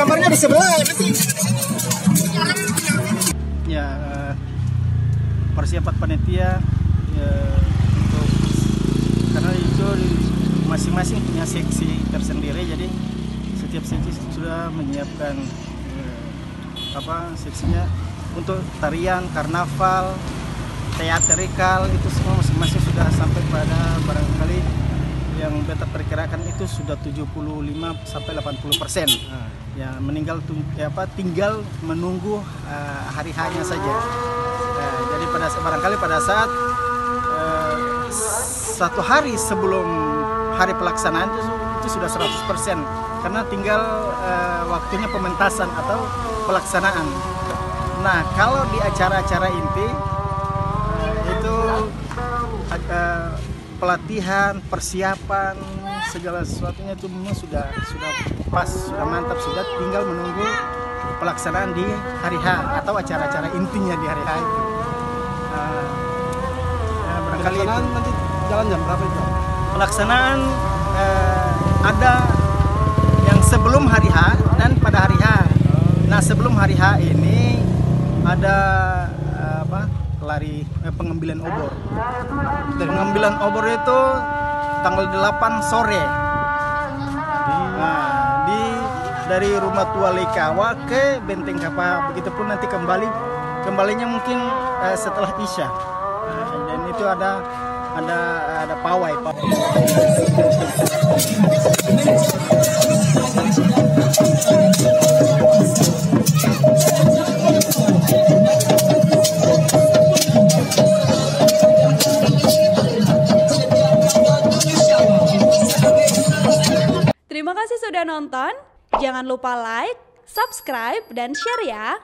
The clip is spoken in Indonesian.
Kamarnya di sebelah nanti. Ya, persiapan panitia untuk karena itu masing-masing punya seksi tersendiri, jadi setiap seksi sudah menyiapkan seksinya untuk tarian, karnaval, teatrikal, itu semua masing-masing sudah sampai pada barangkali yang beta perkirakan itu sudah 75-80%. Ya meninggal tinggal menunggu hari hanya saja. Jadi barangkali pada saat satu hari sebelum hari pelaksanaan itu sudah 100%, karena tinggal waktunya pementasan atau pelaksanaan. Nah, kalau di acara-acara inti itu pelatihan, persiapan, segala sesuatunya itu memang sudah pas, sudah mantap, sudah tinggal menunggu pelaksanaan di hari H atau acara-acara intinya di hari H itu. Barangkali pelaksanaan itu nanti jalan jam berapa itu? Pelaksanaan ada yang sebelum hari H dan pada hari H. Nah, sebelum hari H ini ada pengambilan obor. Pengambilan obor itu tanggal 8 sore. Dari rumah tua Lekawa ke Benteng Kapa, begitupun nanti kembalinya mungkin setelah Isya. Dan itu ada pawai. Terima kasih sudah nonton. Jangan lupa like, subscribe, dan share ya.